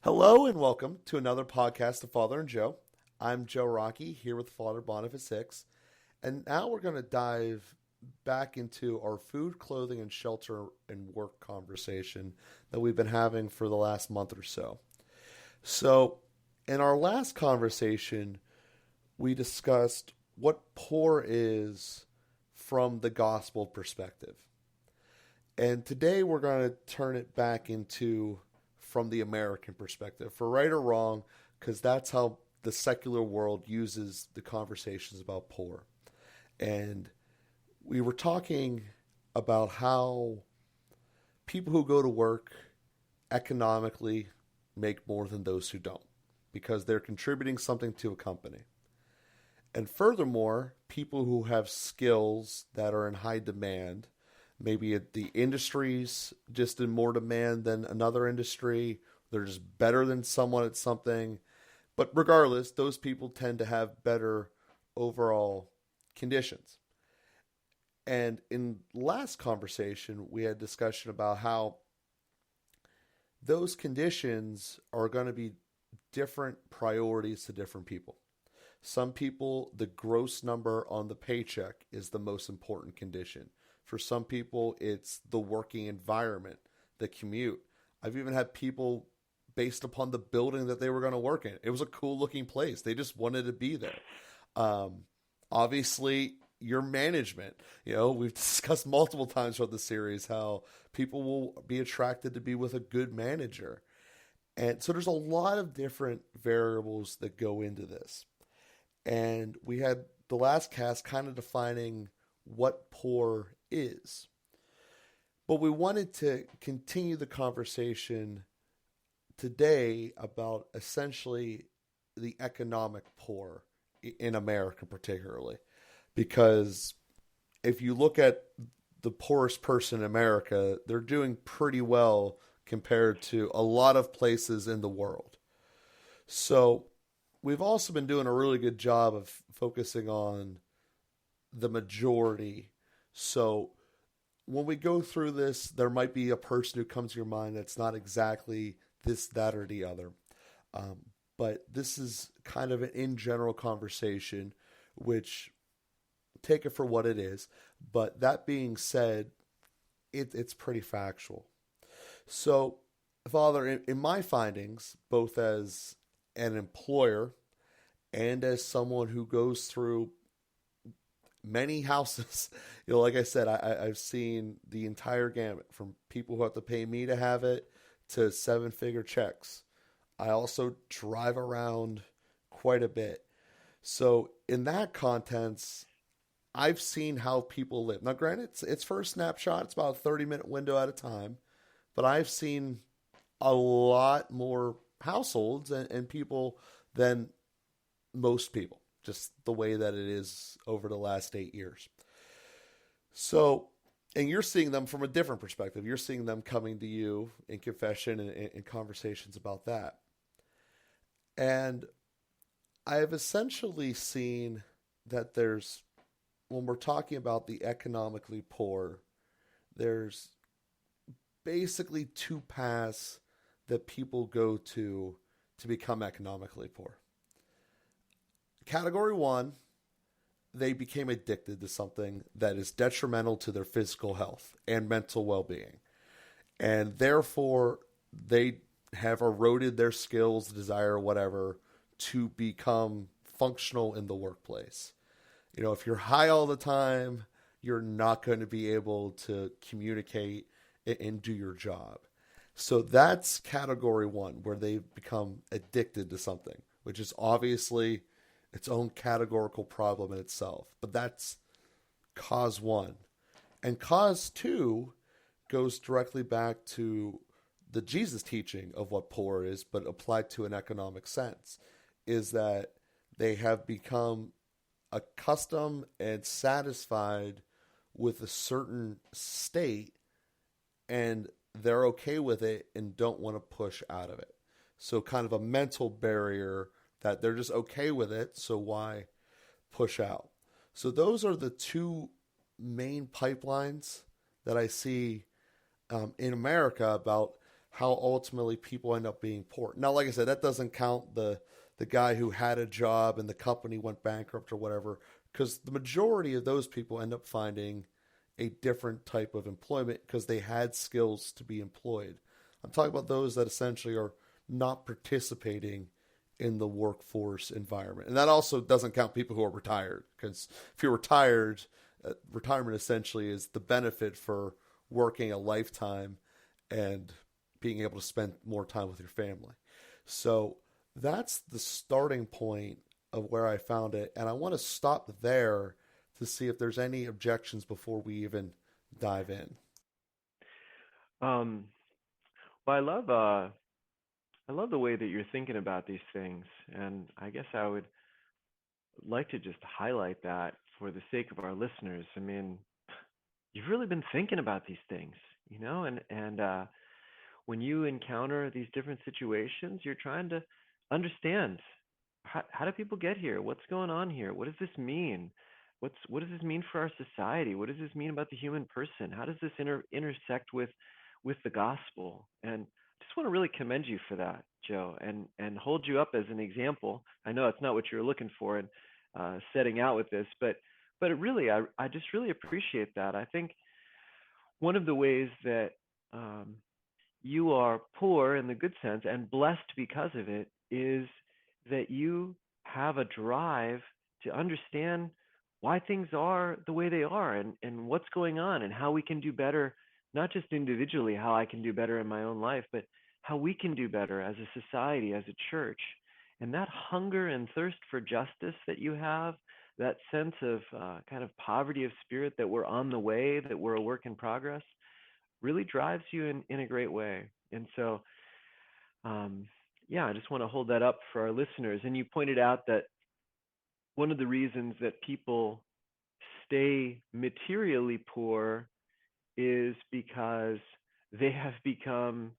Hello and welcome to another podcast of Father and Joe. I'm Joe Rocky here with Father Boniface Hicks, and now we're going to dive back into our food, clothing, and shelter and work conversation that we've been having for the last month or so. So, in our last conversation, we discussed what poor is from the gospel perspective. And today we're going to turn it back into from the American perspective, for right or wrong, because that's how the secular world uses the conversations about poor. And we were talking about how people who go to work economically make more than those who don't, because they're contributing something to a company. And furthermore, people who have skills that are in high demand, maybe the industry's just in more demand than another industry. They're just better than someone at something. But regardless, those people tend to have better overall conditions. And in last conversation, we had discussion about how those conditions are going to be different priorities to different people. Some people, the gross number on the paycheck is the most important condition. For some people, it's the working environment, the commute. I've even had people based upon the building that they were going to work in. It was a cool looking place. They just wanted to be there. Obviously, your management. We've discussed multiple times throughout the series how people will be attracted to be with a good manager. And so there's a lot of different variables that go into this. And we had the last cast kind of defining what poor is. But we wanted to continue the conversation today about essentially the economic poor in America particularly. Because if you look at the poorest person in America, they're doing pretty well compared to a lot of places in the world. So we've also been doing a really good job of focusing on the majority. So when we go through this, there might be a person who comes to your mind that's not exactly this, that, or the other. But this is kind of an in general conversation, which take it for what it is. But that being said, it's pretty factual. So, Father, in my findings, both as an employer and as someone who goes through many houses, like I said, I've seen the entire gamut from people who have to pay me to have it to 7-figure checks. I also drive around quite a bit. So in that context, I've seen how people live. Now, granted, it's for a snapshot. It's about a 30-minute window at a time. But I've seen a lot more households and people than most people, just the way that it is over the last 8 years. So, and you're seeing them from a different perspective. You're seeing them coming to you in confession and conversations about that. And I have essentially seen that when we're talking about the economically poor, there's basically two paths that people go to become economically poor. Category one, they became addicted to something that is detrimental to their physical health and mental well-being. And therefore, they have eroded their skills, desire, whatever, to become functional in the workplace. If you're high all the time, you're not going to be able to communicate and do your job. So that's category one, where they've become addicted to something, which is obviously its own categorical problem in itself. But that's cause one. And cause two goes directly back to the Jesus teaching of what poor is, but applied to an economic sense, is that they have become accustomed and satisfied with a certain state, and they're okay with it and don't want to push out of it. So kind of a mental barrier that they're just okay with it, so why push out? So those are the two main pipelines that I see in America about how ultimately people end up being poor. Now, like I said, that doesn't count the guy who had a job and the company went bankrupt or whatever, because the majority of those people end up finding a different type of employment because they had skills to be employed. I'm talking about those that essentially are not participating in the workforce environment. And that also doesn't count people who are retired, because if you're retired, retirement essentially is the benefit for working a lifetime and being able to spend more time with your family. So that's the starting point of where I found it. And I want to stop there to see if there's any objections before we even dive in. Um, well, I love the way that you're thinking about these things, and I guess I would like to just highlight that for the sake of our listeners. I mean, you've really been thinking about these things, and when you encounter these different situations, you're trying to understand how do people get here? What's going on here? What does this mean? What does this mean for our society? What does this mean about the human person? How does this intersect with the gospel? And I just want to really commend you for that, Joe, and hold you up as an example. I know that's not what you were looking for in setting out with this, but it really, I just really appreciate that. I think one of the ways that um, you are poor in the good sense and blessed because of it is that you have a drive to understand why things are the way they are, and what's going on and how we can do better, not just individually, how I can do better in my own life, but how we can do better as a society, as a church. And that hunger and thirst for justice that you have, that sense of kind of poverty of spirit that we're on the way, that we're a work in progress, really drives you in a great way. And so, um, yeah, I just want to hold that up for our listeners. And you pointed out that one of the reasons that people stay materially poor is because they have become,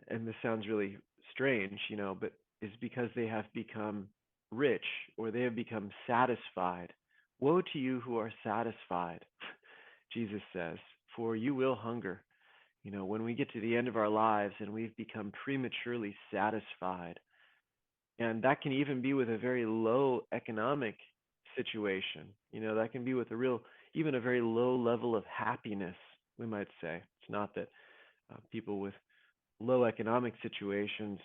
and this sounds really strange, but is because they have become rich, or they have become satisfied. Woe to you who are satisfied, Jesus says, for you will hunger. When we get to the end of our lives and we've become prematurely satisfied, and that can even be with a very low economic situation. That can be with even a very low level of happiness, we might say. It's not that people with low economic situations,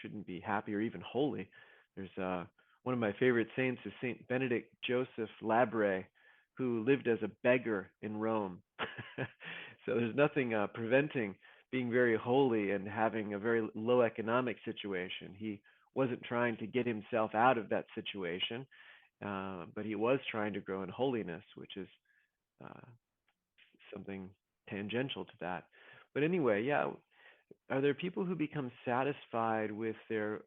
shouldn't be happy or even holy. There's one of my favorite saints is Saint Benedict Joseph Labre, who lived as a beggar in Rome. So there's nothing preventing being very holy and having a very low economic situation. He wasn't trying to get himself out of that situation, but he was trying to grow in holiness, which is uh, something tangential to that. But anyway, yeah, are there people who become satisfied with their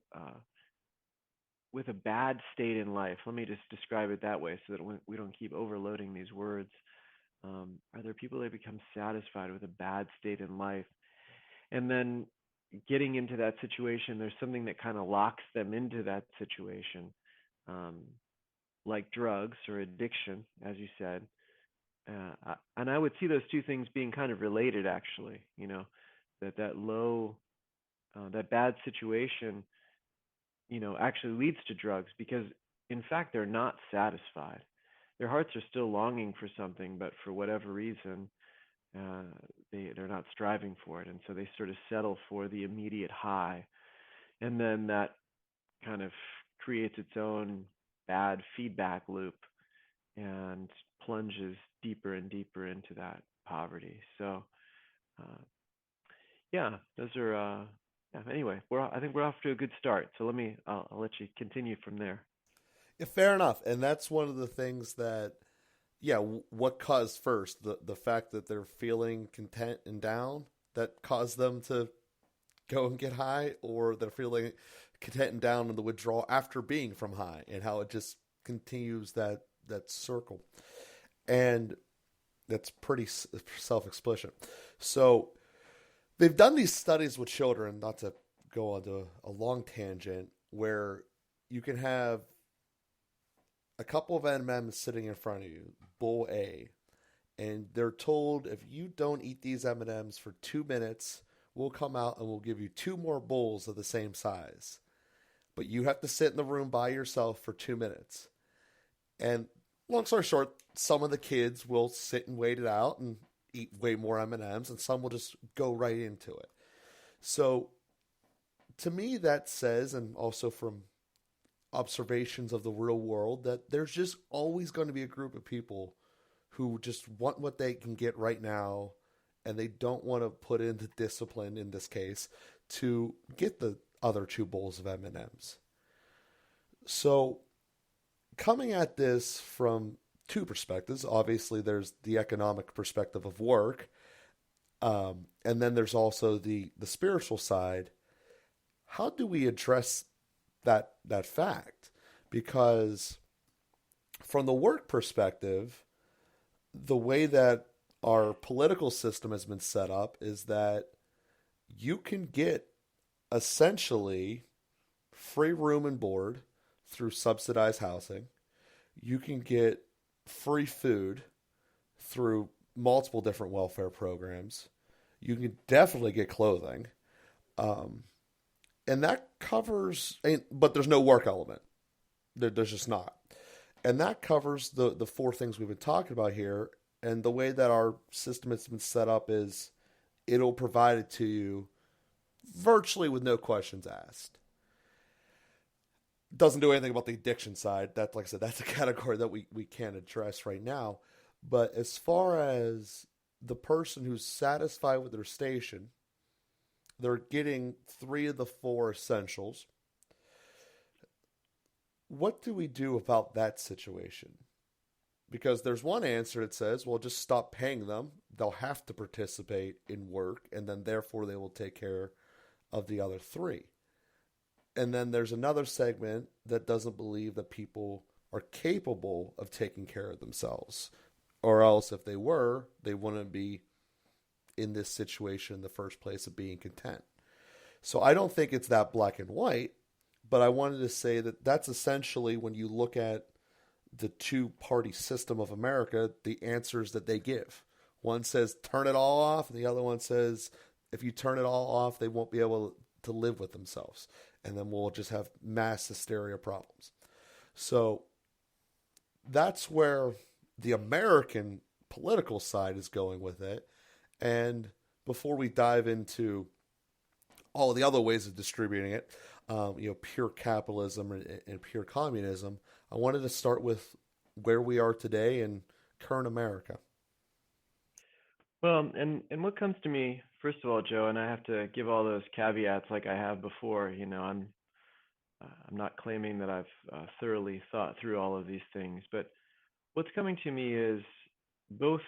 with a bad state in life? Let me just describe it that way so that we don't keep overloading these words. Are there people that become satisfied with a bad state in life, and then getting into that situation, there's something that kind of locks them into that situation, um, like drugs or addiction, as you said. And I would see those two things being kind of related, actually. That bad situation, actually leads to drugs because, in fact, they're not satisfied. Their hearts are still longing for something, but for whatever reason, uh, they're not striving for it, and so they sort of settle for the immediate high, and then that kind of creates its own bad feedback loop and plunges deeper and deeper into that poverty. So, uh, yeah, those are. Yeah. Anyway, I think we're off to a good start. So I'll let you continue from there. Yeah, fair enough. And that's one of the things that, yeah, what caused first? The fact that they're feeling content and down that caused them to go and get high, or they're feeling content and down in the withdrawal after being from high, and how it just continues that circle. And that's pretty self-explicit. So they've done these studies with children, not to go on to a long tangent, where you can have a couple of M&Ms sitting in front of you, bowl A, and they're told if you don't eat these M&Ms for 2 minutes we'll come out and we'll give you two more bowls of the same size, but you have to sit in the room by yourself for 2 minutes. And long story short, some of the kids will sit and wait it out and eat way more M&Ms, and some will just go right into it. So to me, that says, and also from observations of the real world, that there's just always going to be a group of people who just want what they can get right now, and they don't want to put in the discipline in this case to get the other two bowls of M&Ms. So coming at this from two perspectives, obviously there's the economic perspective of work, and then there's also the spiritual side. How do we address that fact? Because from the work perspective, the way that our political system has been set up is that you can get essentially free room and board through subsidized housing. You can get free food through multiple different welfare programs. You can definitely get clothing. And that covers, but there's no work element. There's just not. And that covers the four things we've been talking about here. And the way that our system has been set up is it'll provide it to you virtually with no questions asked. Doesn't do anything about the addiction side. That, like I said, that's a category that we can't address right now. But as far as the person who's satisfied with their station, they're getting 3 of the 4 essentials. What do we do about that situation? Because there's one answer that says, well, just stop paying them. They'll have to participate in work, and then therefore they will take care of the other 3. And then there's another segment that doesn't believe that people are capable of taking care of themselves. Or else if they were, they wouldn't be in this situation in the first place of being content. So I don't think it's that black and white, but I wanted to say that that's essentially, when you look at the two-party system of America, the answers that they give. One says turn it all off, and the other one says if you turn it all off, they won't be able to live with themselves, and then we'll just have mass hysteria problems. So that's where the American political side is going with it. And before we dive into all the other ways of distributing it, pure capitalism and pure communism, I wanted to start with where we are today in current America. Well, and what comes to me, first of all, Joe, and I have to give all those caveats like I have before. I'm not claiming that I've thoroughly thought through all of these things, but what's coming to me is both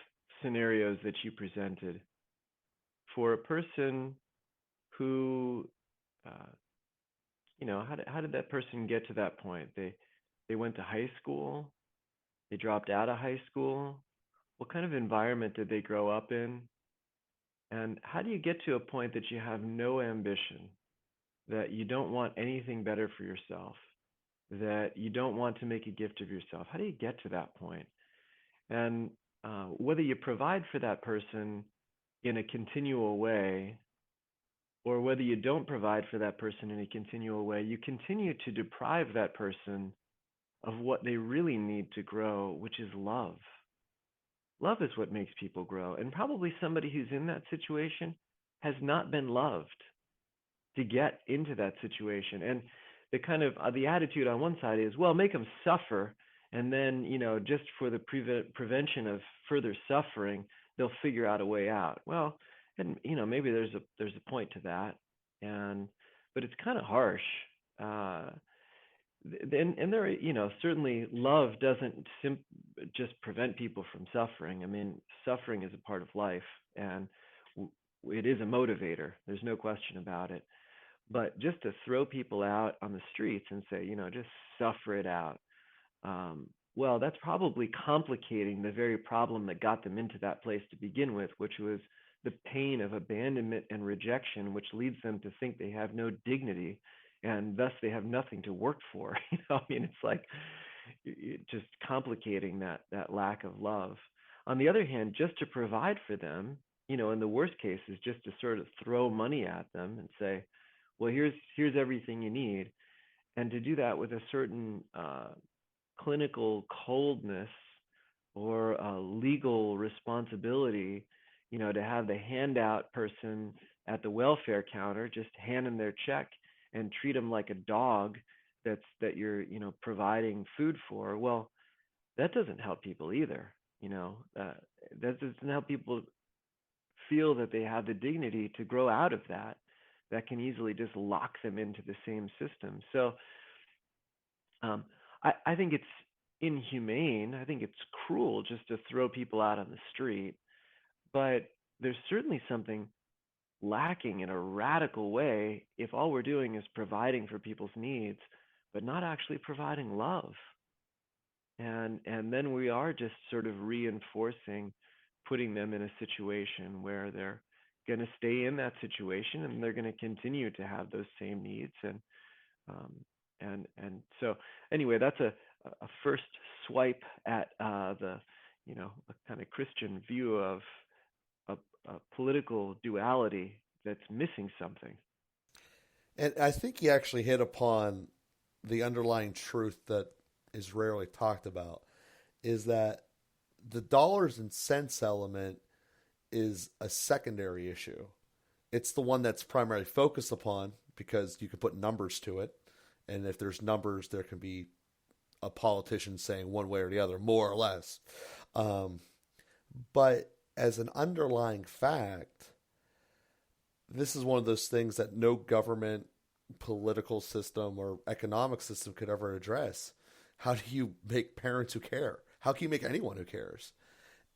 scenarios that you presented. For a person who, how did that person get to that point? They went to high school, they dropped out of high school. What kind of environment did they grow up in? And how do you get to a point that you have no ambition, that you don't want anything better for yourself, that you don't want to make a gift of yourself? How do you get to that point? And whether you provide for that person in a continual way, or whether you don't provide for that person in a continual way, you continue to deprive that person of what they really need to grow, which is love. Love is what makes people grow. And probably somebody who's in that situation has not been loved to get into that situation. And the kind of the attitude on one side is, well, make them suffer, and then just for the prevention of further suffering, they'll figure out a way out. Well, and maybe there's a point to that, but it's kind of harsh. And there, certainly love doesn't just prevent people from suffering. I mean, suffering is a part of life, and it is a motivator. There's no question about it. But just to throw people out on the streets and say, just suffer it out, well, that's probably complicating the very problem that got them into that place to begin with, which was the pain of abandonment and rejection, which leads them to think they have no dignity, and thus they have nothing to work for. It's like just complicating that lack of love. On the other hand, just to provide for them, in the worst case is just to sort of throw money at them and say, well, here's everything you need, and to do that with a certain clinical coldness or a legal responsibility, to have the handout person at the welfare counter just hand them their check and treat them like a dog that you're, providing food for. Well, that doesn't help people either. That doesn't help people feel that they have the dignity to grow out of that. That can easily just lock them into the same system. So um, I think it's inhumane. I think it's cruel just to throw people out on the street. But there's certainly something lacking in a radical way if all we're doing is providing for people's needs, but not actually providing love. And then we are just sort of reinforcing, putting them in a situation where they're going to stay in that situation and they're going to continue to have those same needs. Um, and so anyway, that's a first swipe at the a kind of Christian view of a, a political duality that's missing something. And I think he actually hit upon the underlying truth that is rarely talked about, is that the dollars and cents element is a secondary issue. It's the one that's primarily focused upon because you can put numbers to it. And if there's numbers, there can be a politician saying one way or the other, more or less. Um, but as an underlying fact, this is one of those things that no government, political system, or economic system could ever address. How do you make parents who care? How can you make anyone who cares?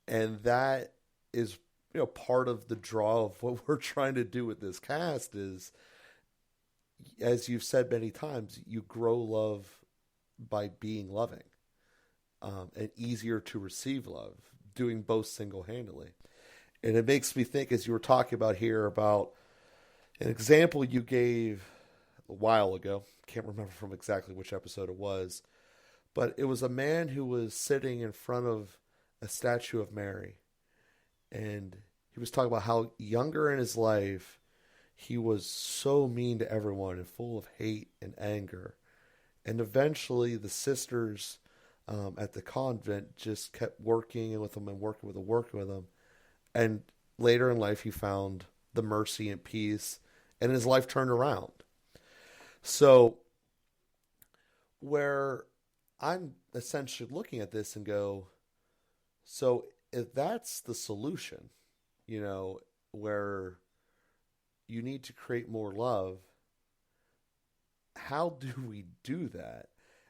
And that is, part of the draw of what we're trying to do with this cast is, as you've said many times, you grow love by being loving, and easier to receive love, doing both single-handedly. And it makes me think, as you were talking about here, about an example you gave a while ago. Can't remember from exactly which episode it was, but it was a man who was sitting in front of a statue of Mary. And he was talking about how younger in his life, he was so mean to everyone and full of hate and anger. And eventually the sisters at the convent just kept working with him and working with him. And later in life, he found the mercy and peace, and his life turned around. So where I'm essentially looking at this and go, so if that's the solution, where you need to create more love, how do we do that?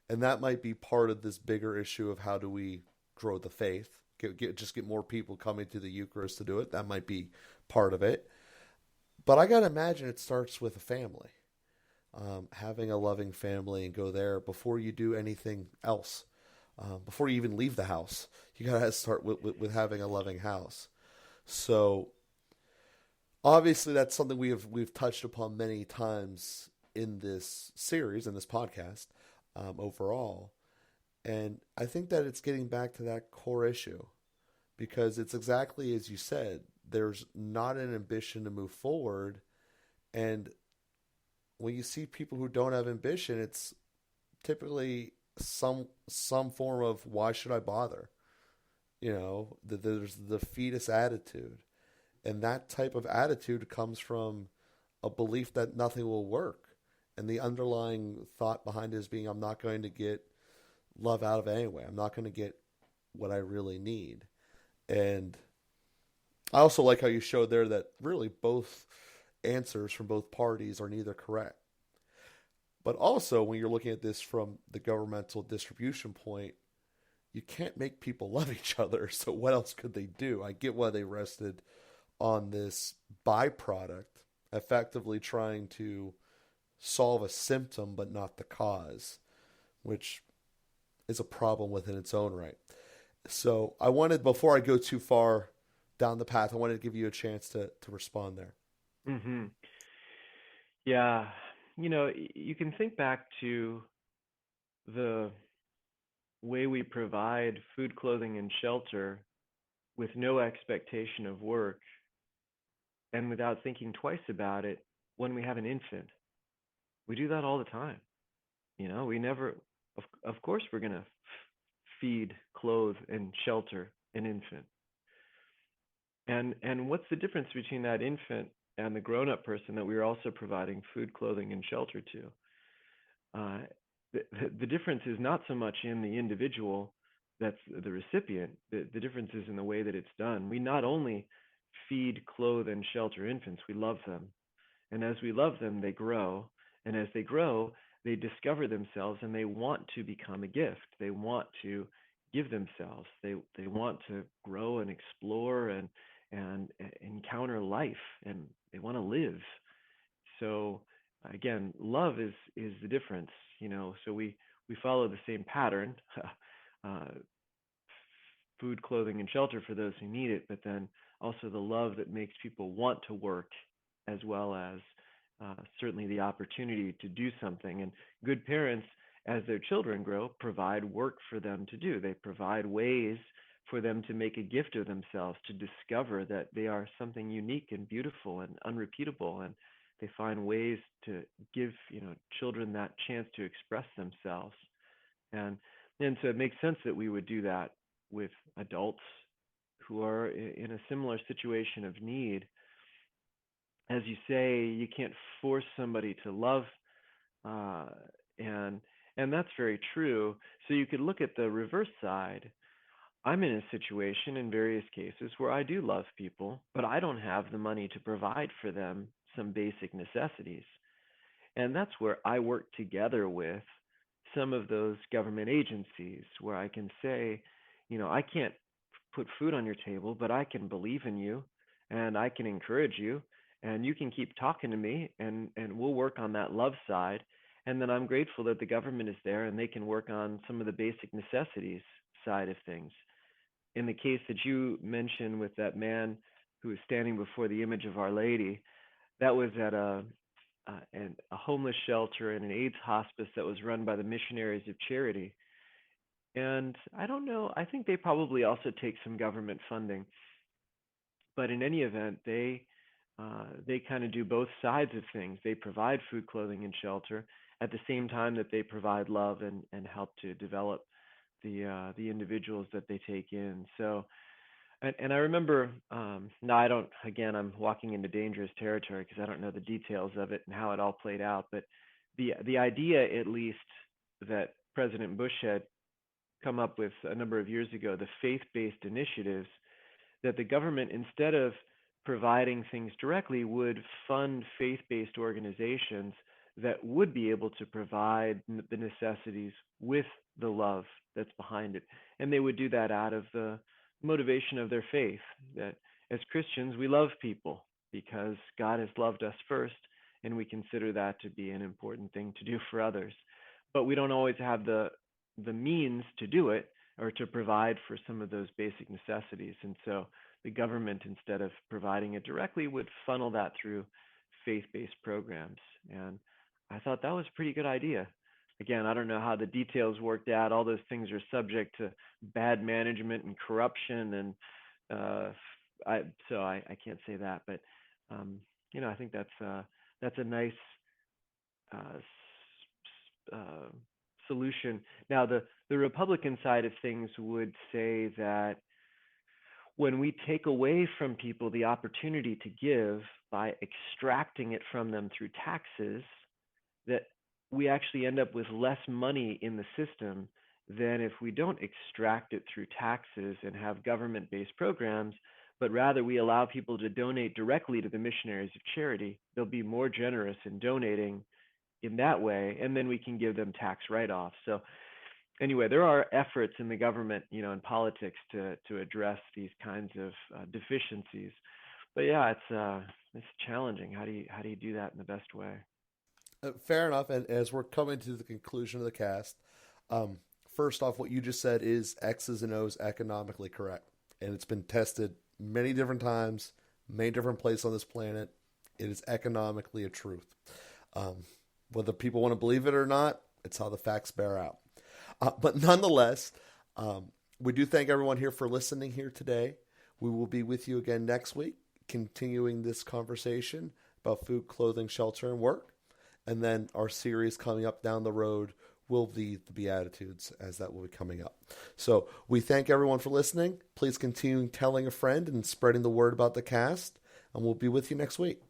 And that might be part of this bigger issue of how do we grow the faith, get more people coming to the Eucharist to do it. That might be part of it. But I got to imagine it starts with a family. Having a loving family and go there before you do anything else. Before you even leave the house, you got to start with having a loving house. So obviously that's something we've touched upon many times in this series, in this podcast, overall. And I think that it's getting back to that core issue, because it's exactly as you said, there's not an ambition to move forward. And when you see people who don't have ambition, it's typically some form of why should I bother? There's the fetus attitude. And that type of attitude comes from a belief that nothing will work. And the underlying thought behind it is being, I'm not going to get love out of it anyway. I'm not going to get what I really need. And I also like how you showed there that really both answers from both parties are neither correct. But also, when you're looking at this from the governmental distribution point, you can't make people love each other. So what else could they do? I get why they rested on this byproduct, effectively trying to solve a symptom but not the cause, which is a problem within its own right. So I wanted, before I go too far down the path, I wanted to give you a chance to respond there. Mm-hmm. Yeah. You can think back to the way we provide food, clothing, and shelter with no expectation of work and without thinking twice about it when we have an infant. We do that all the time. We never, of course, we're going to feed, clothe, and shelter an infant. And what's the difference between that infant and the grown-up person that we are also providing food, clothing, and shelter to? Uh, the difference is not so much in the individual that's the recipient. The difference is in the way that it's done. We not only feed, clothe, and shelter infants, we love them. And as we love them, they grow. And as they grow, they discover themselves and they want to become a gift. They want to give themselves. They want to grow and explore and encounter life, and they want to live. So again, love is the difference, So we follow the same pattern, uh, food, clothing, and shelter for those who need it, but then also the love that makes people want to work, as well as certainly the opportunity to do something. And good parents, as their children grow, provide work for them to do. They provide ways for them to make a gift of themselves, to discover that they are something unique and beautiful and unrepeatable. And they find ways to give, children that chance to express themselves. And so it makes sense that we would do that with adults who are in a similar situation of need. As you say, you can't force somebody to love, uh, and that's very true. So you could look at the reverse side. I'm in a situation in various cases where I do love people, but I don't have the money to provide for them some basic necessities. And that's where I work together with some of those government agencies where I can say, I can't put food on your table, but I can believe in you and I can encourage you and you can keep talking to me and we'll work on that love side. And then I'm grateful that the government is there and they can work on some of the basic necessities side of things. In the case that you mentioned with that man who was standing before the image of Our Lady, that was at a homeless shelter and an AIDS hospice that was run by the Missionaries of Charity. And I don't know, I think they probably also take some government funding. But in any event, they kind of do both sides of things. They provide food, clothing, and shelter at the same time that they provide love and help to develop the individuals that they take in. So, and I remember, now I don't, again, I'm walking into dangerous territory because I don't know the details of it and how it all played out. But the idea, at least, that President Bush had come up with a number of years ago, the faith-based initiatives, that the government, instead of providing things directly, would fund faith-based organizations that would be able to provide the necessities with the love that's behind it. And they would do that out of the motivation of their faith, that as Christians, we love people because God has loved us first, and we consider that to be an important thing to do for others. But we don't always have the means to do it or to provide for some of those basic necessities. And so the government, instead of providing it directly, would funnel that through faith-based programs. And I thought that was a pretty good idea. Again, I don't know how the details worked out. All those things are subject to bad management and corruption, and I can't say that. But I think that's a nice solution. Now, the Republican side of things would say that when we take away from people the opportunity to give by extracting it from them through taxes, that we actually end up with less money in the system than if we don't extract it through taxes and have government-based programs, but rather we allow people to donate directly to the Missionaries of Charity. They'll be more generous in donating in that way, and then we can give them tax write-offs. So anyway, there are efforts in the government, in politics to address these kinds of deficiencies. But yeah, it's challenging. How do you do that in the best way? Fair enough. And as we're coming to the conclusion of the cast, first off, what you just said is X's and O's economically correct. And it's been tested many different times, many different places on this planet. It is economically a truth. Whether people want to believe it or not, it's how the facts bear out. But nonetheless, we do thank everyone here for listening here today. We will be with you again next week. continuing this conversation about food, clothing, shelter, and work. And then our series coming up down the road will be the Beatitudes, as that will be coming up. So we thank everyone for listening. Please continue telling a friend and spreading the word about the cast. And we'll be with you next week.